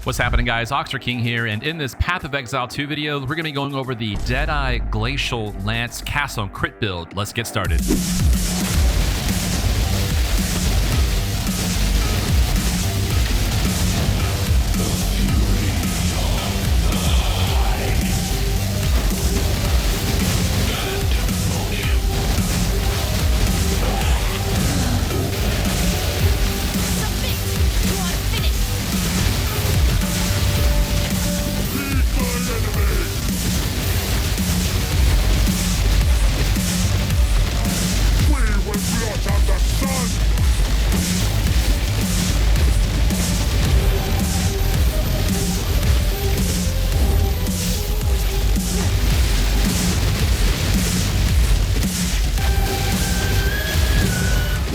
What's happening, guys? Oxford King here, and in this Path of Exile 2 video, we're going to be going over the Deadeye Glacial Lance CoC crit build. Let's get started.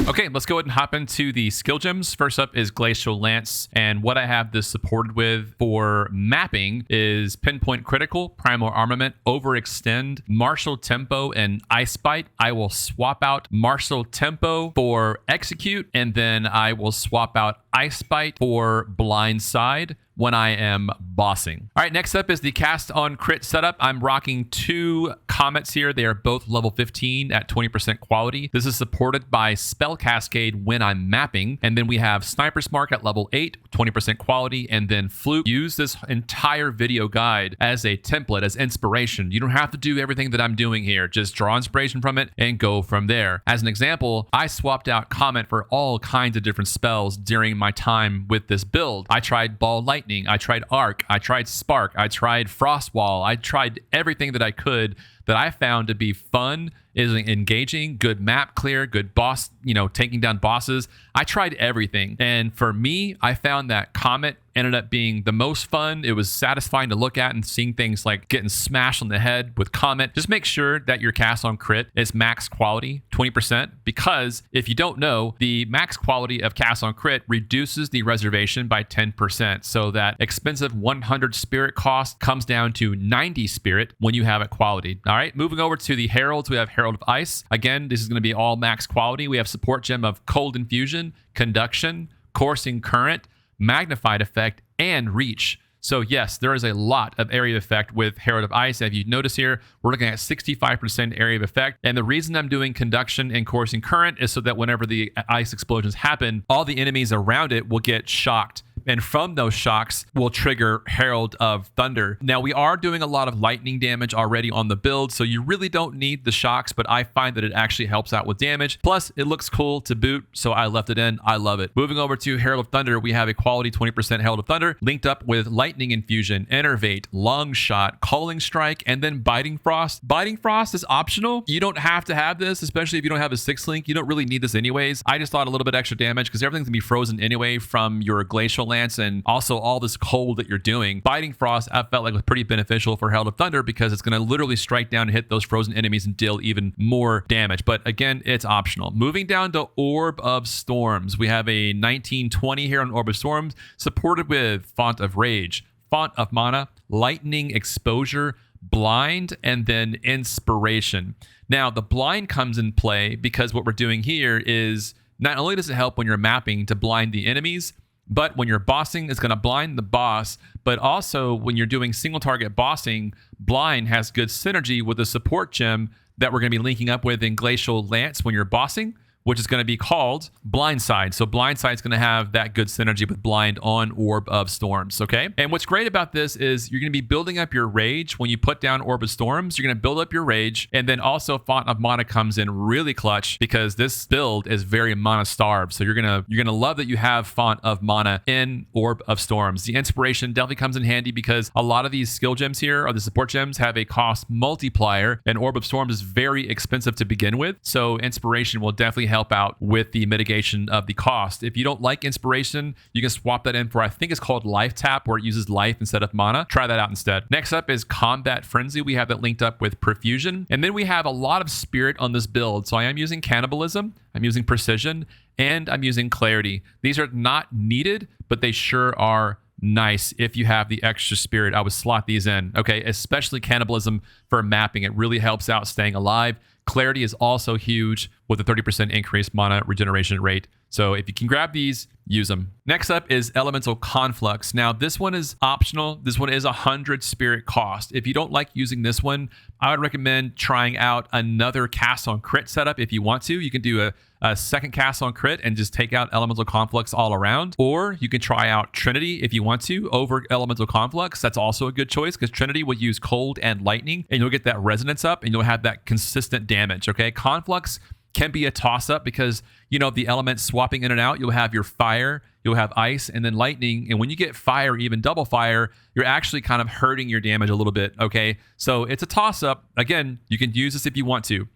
Okay, let's go ahead and hop into the skill gems. First up is Glacial Lance, and what I have this supported with for mapping is Pinpoint Critical, Primal Armament, Overextend, Martial Tempo, and Ice Bite. I will swap out Martial Tempo for Execute, and then I will swap out Ice Bite for Blindside when I am bossing. All right, next up is the cast on crit setup. I'm rocking two comets here. They are both level 15 at 20% quality. This is supported by Spell Cascade when I'm mapping. And then we have Sniper's Mark at level 8, 20% quality, and then Fluke. Use this entire video guide as a template, as inspiration. You don't have to do everything that I'm doing here. Just draw inspiration from it and go from there. As an example, I swapped out Comet for all kinds of different spells during my time with this build. I tried Ball Lightning, I tried Arc, I tried Spark, I tried Frost Wall, I tried everything that I could that I found to be fun, is engaging, good map clear, good boss, taking down bosses. I tried everything. And for me, I found that Comet ended up being the most fun. It was satisfying to look at, and seeing things like getting smashed on the head with Comet. Just make sure that your cast on crit is max quality, 20%, because if you don't know, the max quality of cast on crit reduces the reservation by 10%. So that expensive 100 spirit cost comes down to 90 spirit when you have it quality. All right, moving over to the Heralds, we have Herald of Ice. Again, this is going to be all max quality. We have support gem of Cold Infusion, Conduction, Coursing Current, Magnified Effect, and Reach. So yes, there is a lot of area of effect with Herald of Ice. If you notice here, we're looking at 65% area of effect. And the reason I'm doing Conduction and Coursing Current is so that whenever the ice explosions happen, all the enemies around it will get shocked. And from those shocks will trigger Herald of Thunder. Now, we are doing a lot of lightning damage already on the build, so you really don't need the shocks, but I find that it actually helps out with damage. Plus, it looks cool to boot, so I left it in. I love it. Moving over to Herald of Thunder, we have a quality 20% Herald of Thunder linked up with Lightning Infusion, Enervate, Long Shot, Calling Strike, and then Biting Frost. Biting Frost is optional. You don't have to have this, especially if you don't have a 6 link. You don't really need this anyways. I just thought a little bit extra damage because everything's gonna be frozen anyway from your Glacial Lance and also all this cold that you're doing. Biting Frost, I felt like was pretty beneficial for Herald of Thunder because it's going to literally strike down and hit those frozen enemies and deal even more damage. But again, it's optional. Moving down to Orb of Storms, we have a 1920 here on Orb of Storms, supported with Font of Rage, Font of Mana, Lightning Exposure, Blind, and then Inspiration. Now, the Blind comes in play because what we're doing here is not only does it help when you're mapping to blind the enemies, but when you're bossing, it's going to blind the boss. But also when you're doing single target bossing, blind has good synergy with the support gem that we're going to be linking up with in Glacial Lance when you're bossing, which is going to be called Blindside. So Blindside is going to have that good synergy with Blind on Orb of Storms, okay? And what's great about this is you're going to be building up your rage. When you put down Orb of Storms, you're going to build up your rage, and then also Font of Mana comes in really clutch because this build is very mana starved. So you're gonna love that you have Font of Mana in Orb of Storms. The Inspiration definitely comes in handy because a lot of these skill gems here, or the support gems, have a cost multiplier, and Orb of Storms is very expensive to begin with. So Inspiration will definitely help out with the mitigation of the cost. If you don't like Inspiration, you can swap that in for, I think it's called Life Tap, where it uses life instead of mana. Try that out instead. Next up is Combat Frenzy. We have that linked up with Perfusion. And then we have a lot of spirit on this build. So I am using Cannibalism, I'm using Precision, and I'm using Clarity. These are not needed, but they sure are nice if you have the extra spirit. I would slot these in, okay? Especially Cannibalism for mapping. It really helps out staying alive. Clarity is also huge with a 30% increased mana regeneration rate. So if you can grab these, use them. Next up is Elemental Conflux. Now, this one is optional. This one is 100 spirit cost. If you don't like using this one, I would recommend trying out another cast on crit setup if you want to. You can do a second cast on crit and just take out Elemental Conflux all around. Or you can try out Trinity if you want to over Elemental Conflux. That's also a good choice because Trinity will use cold and lightning and you'll get that resonance up and you'll have that consistent damage, okay? Conflux can be a toss-up because, you know, the elements swapping in and out. You'll have your fire, you'll have ice, and then lightning. And when you get fire, even double fire, you're actually kind of hurting your damage a little bit, okay? So it's a toss-up. Again, you can use this if you want to.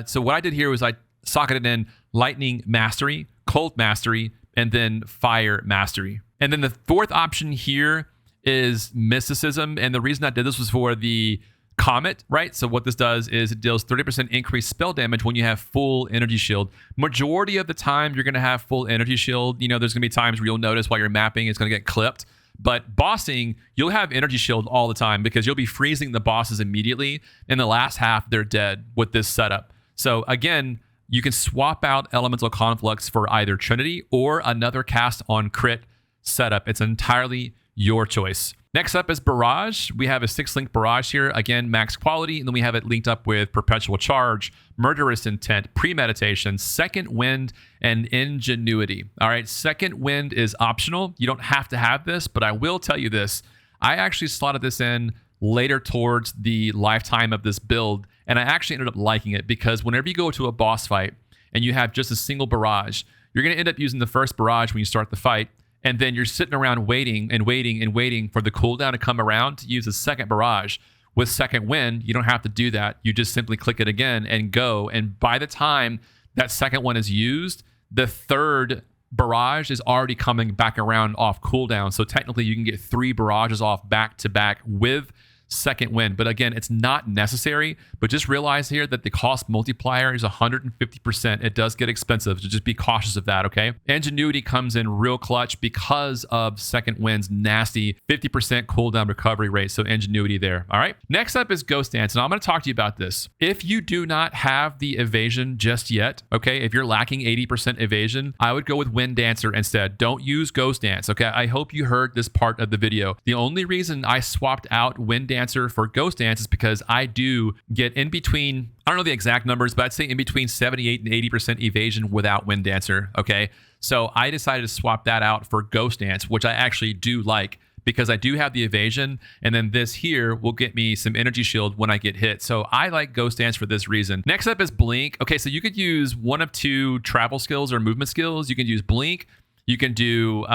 So what I did here was I socketed in lightning mastery, cold mastery, and then fire mastery. And then the fourth option here is mysticism. And the reason I did this was for the Comet, right? So what this does is it deals 30% increased spell damage when you have full energy shield. Majority of the time, you're going to have full energy shield. You know, there's going to be times where you'll notice while you're mapping, it's going to get clipped. But bossing, you'll have energy shield all the time because you'll be freezing the bosses immediately. In the last half, they're dead with this setup. So again, you can swap out Elemental Conflux for either Trinity or another cast on crit setup. It's entirely your choice. Next up is Barrage. We have a 6-link Barrage here. Again, max quality. And then we have it linked up with Perpetual Charge, Murderous Intent, Premeditation, Second Wind, and Ingenuity. All right, Second Wind is optional. You don't have to have this, but I will tell you this. I actually slotted this in later towards the lifetime of this build, and I actually ended up liking it because whenever you go to a boss fight and you have just a single Barrage, you're going to end up using the first Barrage when you start the fight. And then you're sitting around waiting and waiting and waiting for the cooldown to come around to use a second Barrage. With Second Wind, you don't have to do that. You just simply click it again and go. And by the time that second one is used, the third Barrage is already coming back around off cooldown. So technically you can get 3 barrages off back to back with Second Wind. But again, it's not necessary, but just realize here that the cost multiplier is 150%. It does get expensive, so just be cautious of that, okay? Ingenuity comes in real clutch because of Second Wind's nasty 50% cooldown recovery rate, so Ingenuity there, all right? Next up is Ghost Dance, and I'm gonna talk to you about this. If you do not have the evasion just yet, okay, if you're lacking 80% evasion, I would go with Wind Dancer instead. Don't use Ghost Dance, okay? I hope you heard this part of the video. The only reason I swapped out Wind Dancer for Ghost Dance is because I do get in between, I don't know the exact numbers, but I'd say in between 78 and 80% evasion without Wind Dancer, okay? So I decided to swap that out for Ghost Dance, which I actually do like because I do have the evasion, and then this here will get me some energy shield when I get hit. So I like Ghost Dance for this reason. Next up is Blink. Okay, so you could use one of 2 travel skills or movement skills. You can use Blink. You can do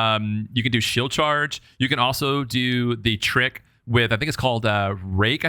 Shield Charge. You can also do the trick with, I think it's called Rake,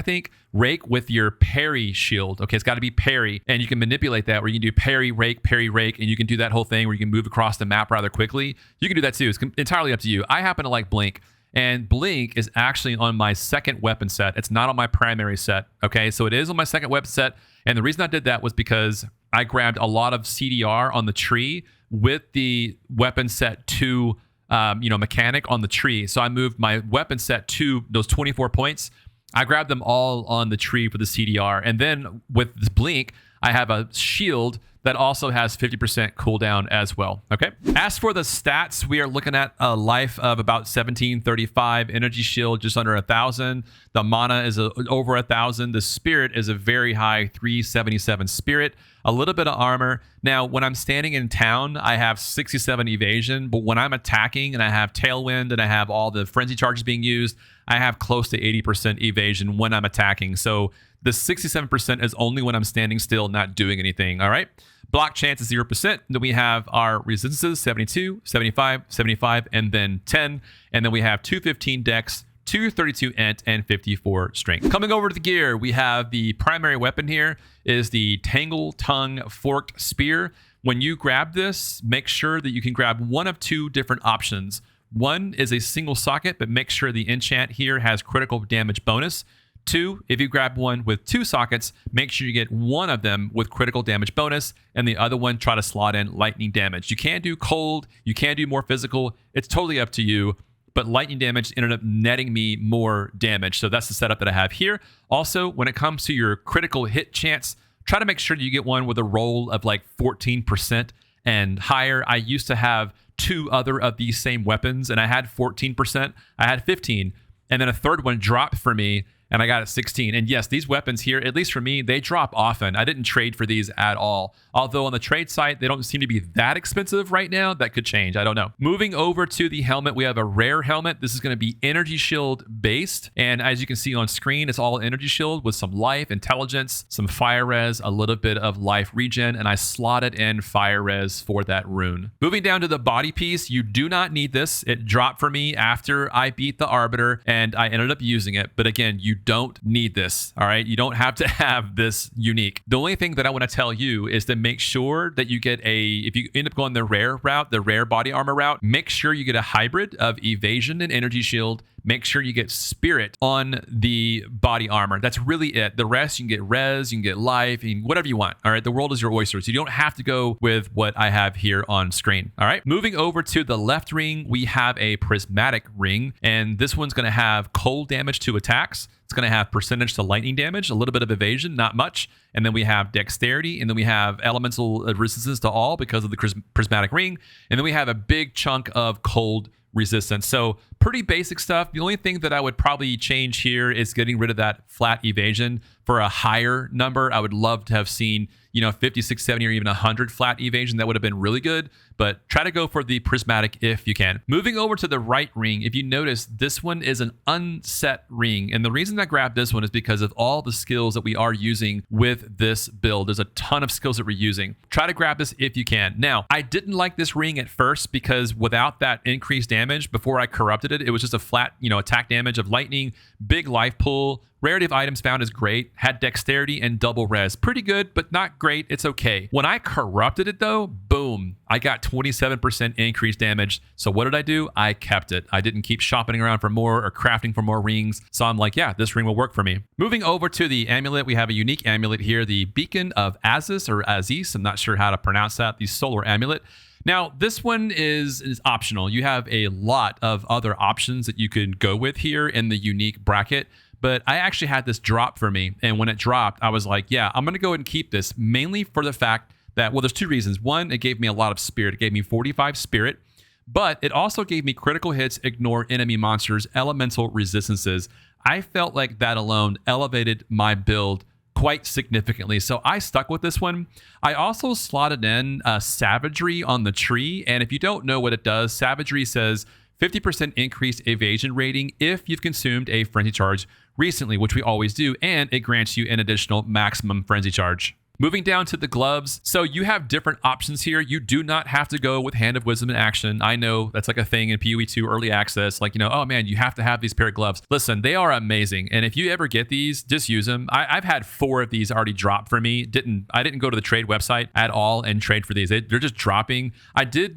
Rake with your parry shield. Okay, it's got to be parry, and you can manipulate that where you can do parry, rake, and you can do that whole thing where you can move across the map rather quickly. You can do that too. It's entirely up to you. I happen to like Blink, and Blink is actually on my second weapon set. It's not on my primary set, okay? So it is on my second weapon set, and the reason I did that was because I grabbed a lot of CDR on the tree with the weapon set 2 mechanic on the tree. So I moved my weapon set to those 24 points. I grabbed them all on the tree for the CDR. And then with this Blink, I have a shield that also has 50% cooldown as well, okay? As for the stats, we are looking at a life of about 1735, energy shield just under 1,000. The mana is over 1,000. The spirit is a very high 377 spirit, a little bit of armor. Now, when I'm standing in town, I have 67 evasion, but when I'm attacking and I have tailwind and I have all the frenzy charges being used, I have close to 80% evasion when I'm attacking. So the 67% is only when I'm standing still, not doing anything, all right? Block chance is 0%. Then we have our resistances, 72, 75, 75, and then 10. And then we have 215 dex, 232 int, and 54 strength. Coming over to the gear, we have the primary weapon here is the Tangle Tongue Forked Spear. When you grab this, make sure that you can grab one of 2 different options. One is a single socket, but make sure the enchant here has critical damage bonus. 2, if you grab one with 2 sockets, make sure you get one of them with critical damage bonus, and the other one try to slot in lightning damage. You can do cold, you can do more physical. It's totally up to you, but lightning damage ended up netting me more damage. So that's the setup that I have here. Also, when it comes to your critical hit chance, try to make sure that you get one with a roll of like 14% and higher. I used to have 2 other of these same weapons, and I had 14%, I had 15, and then a third one dropped for me, and I got it 16. And yes, these weapons here, at least for me, they drop often. I didn't trade for these at all. Although on the trade site, they don't seem to be that expensive right now. That could change. I don't know. Moving over to the helmet, we have a rare helmet. This is going to be energy shield based. And as you can see on screen, it's all energy shield with some life, intelligence, some fire res, a little bit of life regen, and I slotted in fire res for that rune. Moving down to the body piece, you do not need this. It dropped for me after I beat the Arbiter and I ended up using it. But again, you don't need this. All right. You don't have to have this unique. The only thing that I want to tell you is to make sure that you get if you end up going the rare route, the rare body armor route, make sure you get a hybrid of evasion and energy shield. Make sure you get spirit on the body armor. That's really it. The rest, you can get res, you can get life, you can, whatever you want. All right. The world is your oyster. So you don't have to go with what I have here on screen. All right. Moving over to the left ring, we have a prismatic ring, and this one's going to have cold damage to attacks. It's going to have percentage to lightning damage, a little bit of evasion, not much. And then we have dexterity, and then we have elemental resistance to all because of the prismatic ring. And then we have a big chunk of cold resistance. So pretty basic stuff. The only thing that I would probably change here is getting rid of that flat evasion for a higher number. I would love to have seen, 56, 70, or even 100 flat evasion. That would have been really good, but try to go for the prismatic if you can. Moving over to the right ring, if you notice, this one is an unset ring. And the reason I grabbed this one is because of all the skills that we are using with this build. There's a ton of skills that we're using. Try to grab this if you can. Now, I didn't like this ring at first because without that increased damage, before I corrupted it, it was just a flat, attack damage of lightning, big life pool. Rarity of items found is great. Had dexterity and double res. Pretty good, but not great. It's okay. When I corrupted it though, boom, I got 27% increased damage. So what did I do? I kept it. I didn't keep shopping around for more or crafting for more rings. So I'm like, yeah, this ring will work for me. Moving over to the amulet, we have a unique amulet here, the Beacon of Aziz or Aziz. I'm not sure how to pronounce that. The solar amulet. Now, this one is optional. You have a lot of other options that you could go with here in the unique bracket. But I actually had this drop for me. And when it dropped, I was like, yeah, I'm going to go ahead and keep this, mainly for the fact that, well, there's 2 reasons. One, it gave me a lot of spirit. It gave me 45 spirit, but it also gave me critical hits, ignore enemy monsters, elemental resistances. I felt like that alone elevated my build quite significantly. So I stuck with this one. I also slotted in savagery on the tree. And if you don't know what it does, savagery says 50% increased evasion rating if you've consumed a frenzy charge recently, which we always do, and it grants you an additional maximum frenzy charge. Moving down to the gloves. So you have different options here. You do not have to go with Hand of Wisdom in action. I know that's like a thing in POE2 early access. Like, oh man, you have to have these pair of gloves. Listen, they are amazing. And if you ever get these, just use them. I've had 4 of these already drop for me. I didn't go to the trade website at all and trade for these. They're just dropping.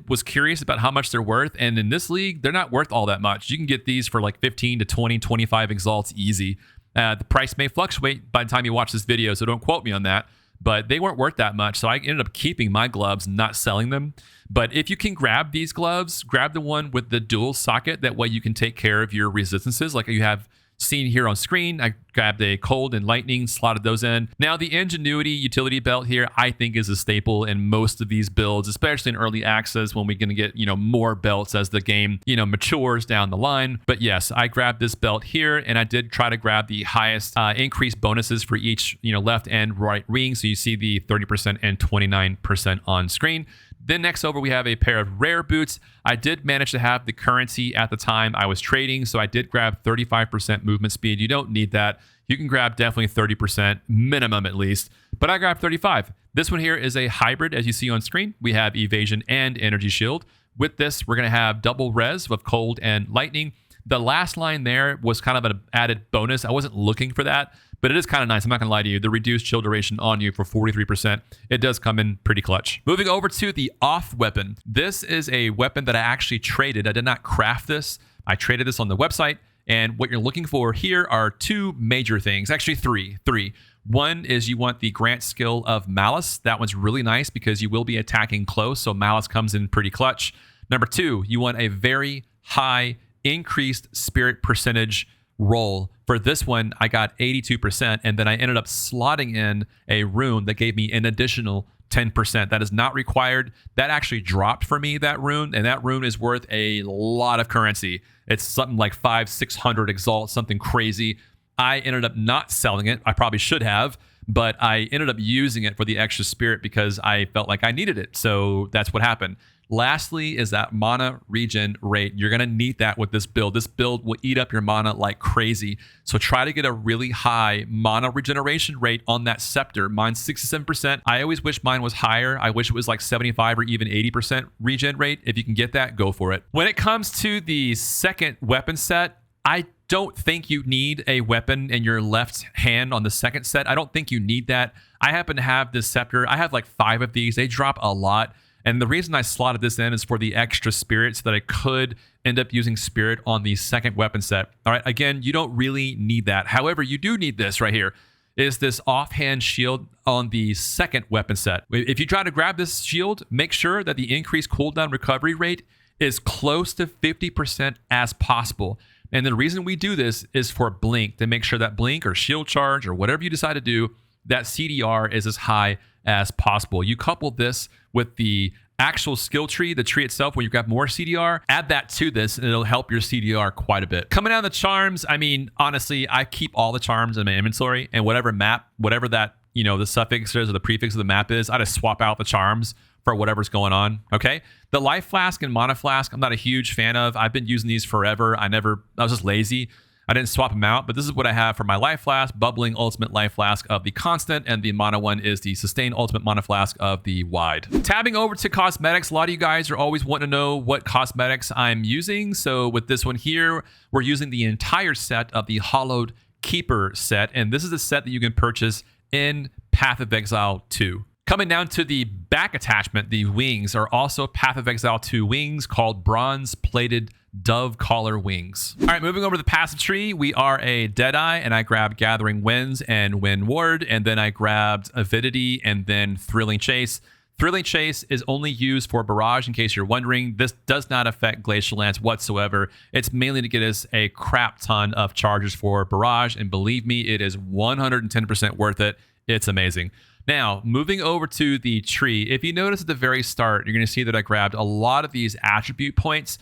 Was curious about how much they're worth. And in this league, they're not worth all that much. You can get these for like 15 to 20, 25 exalts easy. The price may fluctuate by the time you watch this video, so don't quote me on that. But they weren't worth that much. So I ended up keeping my gloves, not selling them. But if you can grab these gloves, grab the one with the dual socket. That way you can take care of your resistances like you have seen here on screen. I grabbed a cold and lightning, slotted those in. Now the ingenuity utility belt here, I think is a staple in most of these builds, especially in early access when we're going to get, more belts as the game, matures down the line. But yes, I grabbed this belt here and I did try to grab the highest increased bonuses for each, left and right ring. So you see the 30% and 29% on screen. Then next over, we have a pair of rare boots. I did manage to have the currency at the time I was trading, so I did grab 35% movement speed. You don't need that. You can grab definitely 30%, minimum at least, but I grabbed 35. This one here is a hybrid, as you see on screen. We have evasion and energy shield. With this, we're going to have double res with cold and lightning. The last line there was kind of an added bonus. I wasn't looking for that, but it is kind of nice. I'm not going to lie to you. The reduced chill duration on you for 43%. It does come in pretty clutch. Moving over to the off weapon. This is a weapon that I actually traded. I did not craft this. I traded this on the website. And what you're looking for here are 2 major things. Actually, three. One is you want the grant skill of Malice. That one's really nice because you will be attacking close. So Malice comes in pretty clutch. Number 2, you want a very high increased spirit percentage roll. For this one, I got 82%, and then I ended up slotting in a rune that gave me an additional 10%. That is not required. That actually dropped for me, that rune, and that rune is worth a lot of currency. It's something like 500-600 exalt, something crazy. I ended up not selling it. I probably should have, but I ended up using it for the extra spirit because I felt like I needed it. So that's what happened. Lastly is that mana regen rate. You're going to need that with this build. This build will eat up your mana like crazy. So try to get a really high mana regeneration rate on that scepter. Mine's 67%. I always wish mine was higher. I wish it was like 75 or even 80% regen rate. If you can get that, go for it. When it comes to the second weapon set, I don't think you need a weapon in your left hand on the second set. I don't think you need that. I happen to have this scepter. I have like 5 of these. They drop a lot. And the reason I slotted this in is for the extra spirit so that I could end up using spirit on the second weapon set. All right, again, you don't really need that. However, you do need this right here, is this offhand shield on the second weapon set. If you try to grab this shield, make sure that the increased cooldown recovery rate is close to 50% as possible. And the reason we do this is for blink, to make sure that blink or shield charge or whatever you decide to do, that CDR is as high as possible. You couple this with the actual skill tree, the tree itself, where you've got more CDR, add that to this and it'll help your CDR quite a bit. Coming down the charms, I mean, honestly, I keep all the charms in my inventory, and whatever map, whatever that, you know, the suffix is or the prefix of the map is, I just swap out the charms for whatever's going on. Okay. The life flask and mana flask, I'm not a huge fan of. I've been using these forever. I was just lazy. I didn't swap them out, but this is what I have for my life flask, bubbling ultimate life flask of the constant, and the mana one is the sustained ultimate mana flask of the wide. Tabbing over to cosmetics, a lot of you guys are always wanting to know what cosmetics I'm using. So with this one here, we're using the entire set of the Hollowed Keeper set, and this is a set that you can purchase in Path of Exile 2. Coming down to the back attachment, the wings are also Path of Exile 2 wings called bronze-plated dove collar wings. All right, moving over to the passive tree, we are a Deadeye, and I grabbed Gathering Winds and Wind Ward, and then I grabbed Avidity and then Thrilling Chase. Thrilling Chase is only used for Barrage, in case you're wondering. This does not affect Glacial Lance whatsoever. It's mainly to get us a crap ton of charges for Barrage, and believe me, it is 110% worth it. It's amazing. Now, moving over to the tree, if you notice at the very start, you're going to see that I grabbed a lot of these attribute points.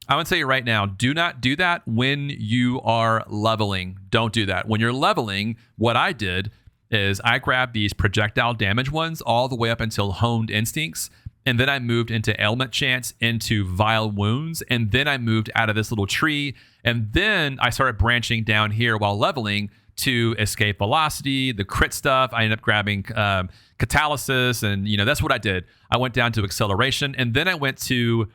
I want to tell you right now, do not do that when you are leveling. Don't do that. When you're leveling, what I did is I grabbed these projectile damage ones all the way up until Honed Instincts, and then I moved into Ailment Chance, into Vile Wounds, and then I moved out of this little tree, and then I started branching down here while leveling to Escape Velocity, the crit stuff. I ended up grabbing Catalysis, and that's what I did. I went down to Acceleration, and then I went to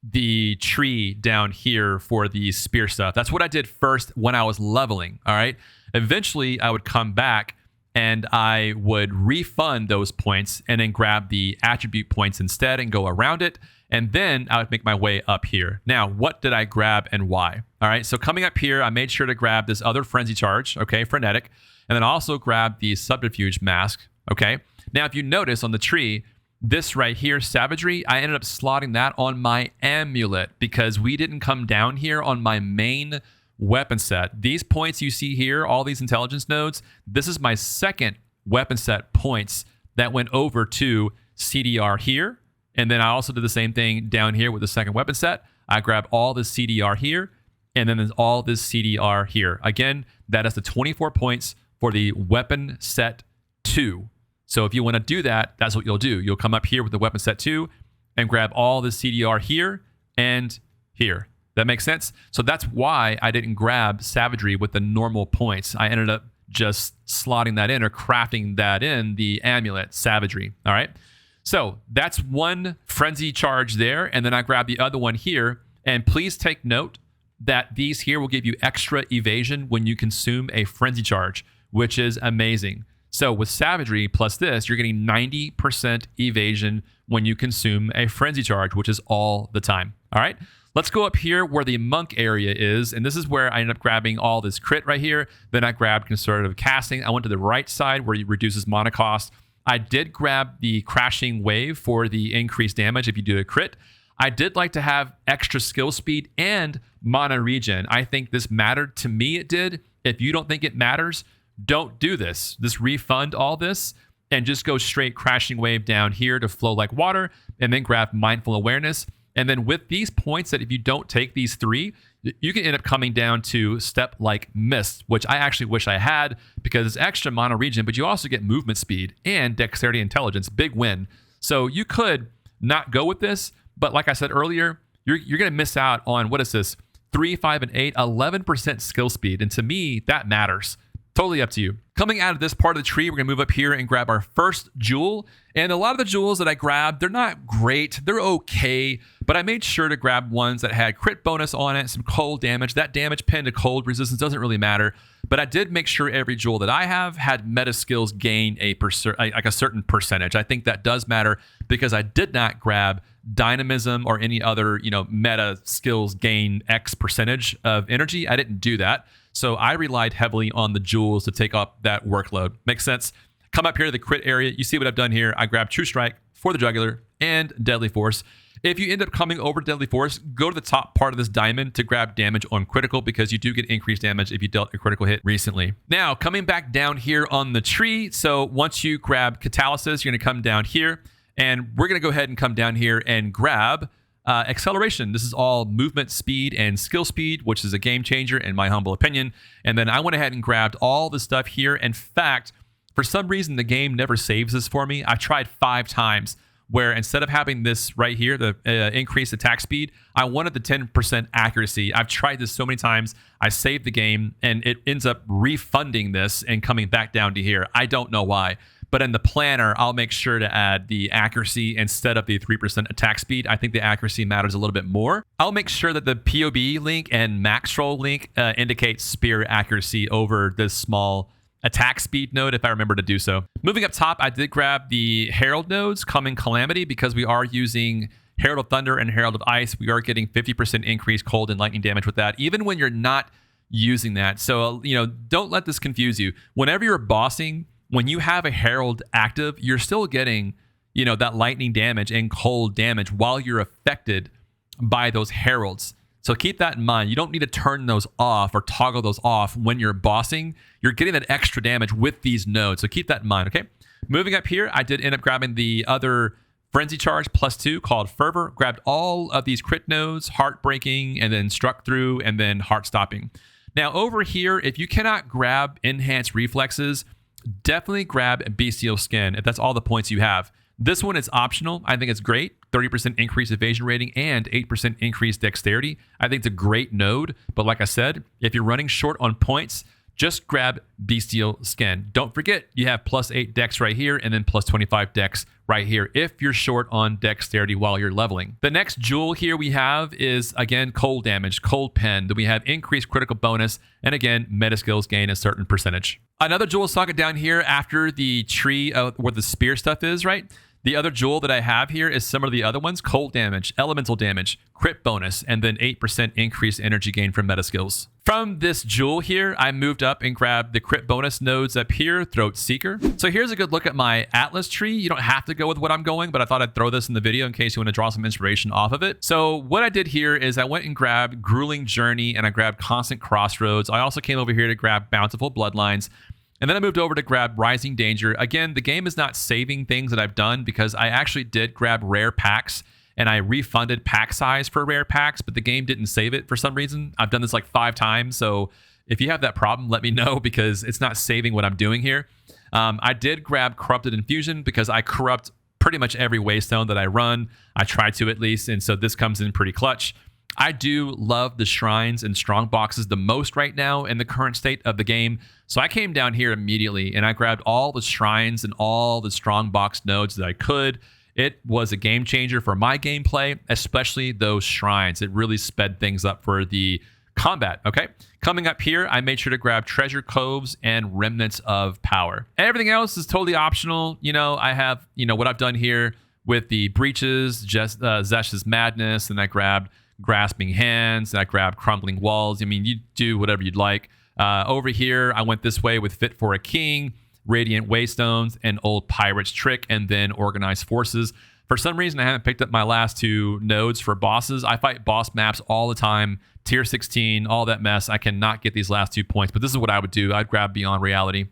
the tree down here for the spear stuff. That's what I did first when I was leveling. All right. Eventually, I would come back and I would refund those points and then grab the attribute points instead and go around it. And then I would make my way up here. Now, what did I grab and why? All right. So coming up here, I made sure to grab this other Frenzy Charge. Okay. Frenetic. And then also grab the Subterfuge Mask. Okay. Now, if you notice on the tree, this right here, Savagery, I ended up slotting that on my amulet because we didn't come down here on my main weapon set. These points you see here, all these intelligence nodes, this is my second weapon set points that went over to CDR here. And then I also did the same thing down here with the second weapon set. I grabbed all this CDR here, and then there's all this CDR here. Again, that is the 24 points for the weapon set 2. So if you want to do that, that's what you'll do. You'll come up here with the weapon set 2 and grab all the CDR here and here. That makes sense? So that's why I didn't grab Savagery with the normal points. I ended up just slotting that in or crafting that in the amulet, Savagery. All right. So that's one Frenzy Charge there. And then I grabbed the other one here. And please take note that these here will give you extra evasion when you consume a Frenzy Charge, which is amazing. So with Savagery plus this, you're getting 90% evasion when you consume a Frenzy Charge, which is all the time. All right, let's go up here where the monk area is. And this is where I ended up grabbing all this crit right here. Then I grabbed Conservative Casting. I went to the right side where it reduces mana cost. I did grab the Crashing Wave for the increased damage if you do a crit. I did like to have extra skill speed and mana regen. I think this mattered to me. It did. If you don't think it matters, don't do this. Just refund all this and just go straight crashing wave down here to flow like water, and then grab mindful awareness. And then with these points, that if you don't take these 3, you can end up coming down to step like mist, which I actually wish I had because it's extra mana regen, but you also get movement speed and dexterity intelligence. Big win. So you could not go with this, but like I said earlier, you're going to miss out on, what is this? 3, 5, and 8, 11% skill speed. And to me, that matters. Totally up to you. Coming out of this part of the tree, we're going to move up here and grab our first jewel. And a lot of the jewels that I grabbed, they're not great. They're okay. But I made sure to grab ones that had crit bonus on it, some cold damage. That damage pinned to cold resistance doesn't really matter. But I did make sure every jewel that I have had meta skills gain like a certain percentage. I think that does matter because I did not grab dynamism or any other, meta skills gain X percentage of energy. I didn't do that. So I relied heavily on the jewels to take up that workload. Makes sense? Come up here to the crit area. You see what I've done here. I grabbed True Strike for the Jugular and Deadly Force. If you end up coming over Deadly Force, go to the top part of this diamond to grab damage on critical because you do get increased damage if you dealt a critical hit recently. Now, coming back down here on the tree. So once you grab Catalysis, you're going to come down here. And we're going to go ahead and come down here and grab acceleration. This is all movement speed and skill speed, which is a game changer in my humble opinion. And then I went ahead and grabbed all the stuff here. In fact, for some reason, the game never saves this for me. I tried 5 times where instead of having this right here, the increased attack speed, I wanted the 10% accuracy. I've tried this so many times. I saved the game and it ends up refunding this and coming back down to here. I don't know why. But in the planner, I'll make sure to add the accuracy instead of the 3% attack speed. I think the accuracy matters a little bit more. I'll make sure that the POB link and max roll link indicates spear accuracy over this small attack speed node if I remember to do so. Moving up top, I did grab the Herald nodes, Coming Calamity, because we are using Herald of Thunder and Herald of Ice. We are getting 50% increased cold and lightning damage with that, even when you're not using that. So, don't let this confuse you. Whenever you're bossing, when you have a Herald active, you're still getting, that lightning damage and cold damage while you're affected by those Heralds. So keep that in mind. You don't need to turn those off or toggle those off when you're bossing. You're getting that extra damage with these nodes. So keep that in mind, okay? Moving up here, I did end up grabbing the other Frenzy Charge +2 called Fervor. Grabbed all of these crit nodes, Heartbreaking, and then Struck Through, and then Heart Stopping. Now over here, if you cannot grab Enhanced Reflexes, definitely grab Bestial Skin if that's all the points you have. This one is optional. I think it's great. 30% increased evasion rating and 8% increased dexterity. I think it's a great node. But like I said, if you're running short on points, just grab Bestial Skin. Don't forget, you have +8 dex right here and then +25 dex right here if you're short on dexterity while you're leveling. The next jewel here we have is, again, cold damage, cold pen. Then we have increased critical bonus, and again, meta skills gain a certain percentage. Another jewel socket down here after the tree where the spear stuff is, right? The other jewel that I have here is similar to the other ones: cold damage, elemental damage, crit bonus, and then 8% increased energy gain from meta skills. From this jewel here, I moved up and grabbed the crit bonus nodes up here, Throat Seeker. So here's a good look at my Atlas tree. You don't have to go with what I'm going, but I thought I'd throw this in the video in case you want to draw some inspiration off of it. So what I did here is I went and grabbed Grueling Journey and I grabbed Constant Crossroads. I also came over here to grab Bountiful Bloodlines. And then I moved over to grab Rising Danger. Again, the game is not saving things that I've done because I actually did grab rare packs and I refunded pack size for rare packs, but the game didn't save it for some reason. I've done this like 5 times. So if you have that problem, let me know because it's not saving what I'm doing here. I did grab Corrupted Infusion because I corrupt pretty much every waystone that I run. I try to at least. And so this comes in pretty clutch. I do love the shrines and strong boxes the most right now in the current state of the game. So I came down here immediately and I grabbed all the shrines and all the strong box nodes that I could. It was a game changer for my gameplay, especially those shrines. It really sped things up for the combat, okay? Coming up here, I made sure to grab Treasure Coves and Remnants of Power. Everything else is totally optional. I have, what I've done here with the Breaches, Zesh's Madness, and I grabbed Grasping Hands, and I grabbed Crumbling Walls. I mean, you do whatever you'd like. Over here, I went this way with Fit for a King, Radiant Waystones, and Old Pirate's Trick, and then Organized Forces. For some reason, I haven't picked up my last 2 nodes for bosses. I fight boss maps all the time, tier 16, all that mess. I cannot get these last 2 points, but this is what I would do. I'd grab Beyond Reality.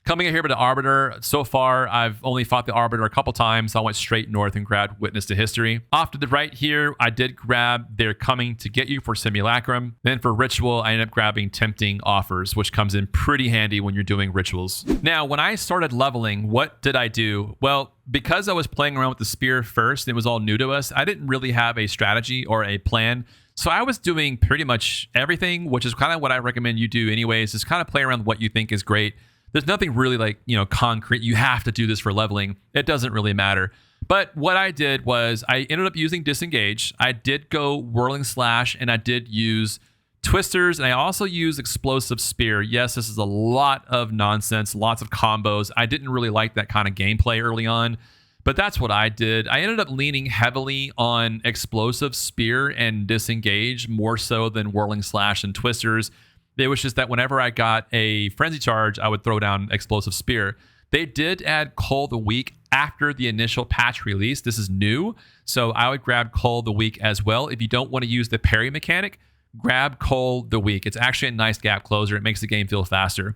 Coming in here with the Arbiter, so far, I've only fought the Arbiter a couple times, so I went straight north and grabbed Witness to History. Off to the right here, I did grab They're Coming to Get You for Simulacrum. Then for Ritual, I ended up grabbing Tempting Offers, which comes in pretty handy when you're doing rituals. Now, when I started leveling, what did I do? Well, because I was playing around with the Spear first, it was all new to us, I didn't really have a strategy or a plan. So I was doing pretty much everything, which is kind of what I recommend you do anyways, is kind of play around with what you think is great. There's nothing really like, concrete. You have to do this for leveling. It doesn't really matter. But what I did was I ended up using Disengage. I did go Whirling Slash, and I did use Twisters, and I also used Explosive Spear. Yes, this is a lot of nonsense, lots of combos. I didn't really like that kind of gameplay early on, but that's what I did. I ended up leaning heavily on Explosive Spear and Disengage more so than Whirling Slash and Twisters. It was just that whenever I got a Frenzy Charge, I would throw down Explosive Spear. They did add Cull the Weak after the initial patch release. This is new, so I would grab Cull the Weak as well. If you don't want to use the parry mechanic, grab Cull the Weak. It's actually a nice gap closer. It makes the game feel faster.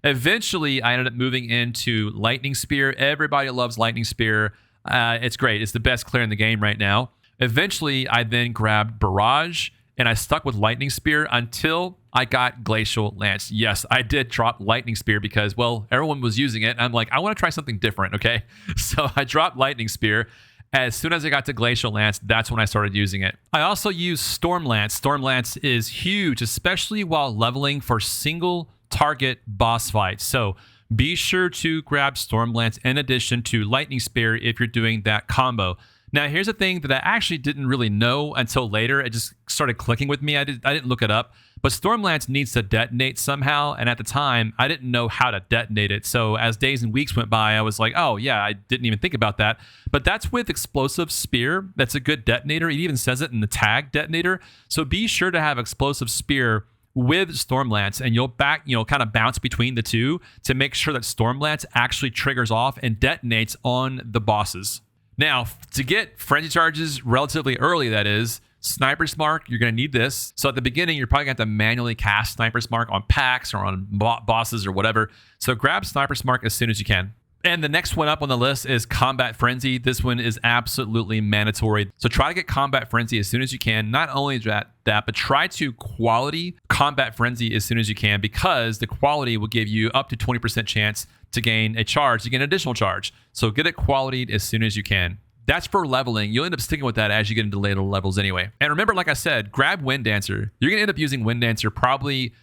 Eventually, I ended up moving into Lightning Spear. Everybody loves Lightning Spear. It's great. It's the best clear in the game right now. Eventually, I then grabbed Barrage, and I stuck with Lightning Spear until I got Glacial Lance. Yes, I did drop Lightning Spear because, well, everyone was using it. And I'm like, I want to try something different, okay? So I dropped Lightning Spear. As soon as I got to Glacial Lance, that's when I started using it. I also use Storm Lance. Storm Lance is huge, especially while leveling for single target boss fights. So be sure to grab Storm Lance in addition to Lightning Spear if you're doing that combo. Now, here's a thing that I actually didn't really know until later. It just started clicking with me. I didn't look it up. But Storm Lance needs to detonate somehow. And at the time, I didn't know how to detonate it. So as days and weeks went by, I was like, oh, yeah, I didn't even think about that. But that's with Explosive Spear. That's a good detonator. It even says it in the tag, detonator. So be sure to have Explosive Spear with Storm Lance, and you'll kind of bounce between the two to make sure that Storm Lance actually triggers off and detonates on the bosses. Now, to get Frenzy Charges relatively early, that is, Sniper's Mark, you're going to need this. So at the beginning, you're probably going to have to manually cast Sniper's Mark on packs or on bosses or whatever. So grab Sniper's Mark as soon as you can. And the next one up on the list is Combat Frenzy. This one is absolutely mandatory. So try to get Combat Frenzy as soon as you can. Not only that, but try to quality Combat Frenzy as soon as you can, because the quality will give you up to 20% chance to gain a charge, to get an additional charge. So get it qualityed as soon as you can. That's for leveling. You'll end up sticking with that as you get into later levels anyway. And remember, like I said, grab Wind Dancer. You're going to end up using Wind Dancer probably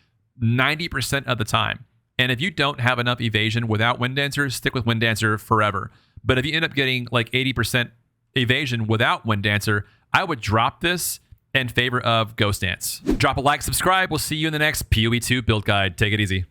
90% of the time. And if you don't have enough evasion without Wind Dancer, stick with Wind Dancer forever. But if you end up getting like 80% evasion without Wind Dancer, I would drop this in favor of Ghost Dance. Drop a like, subscribe. We'll see you in the next POE2 build guide. Take it easy.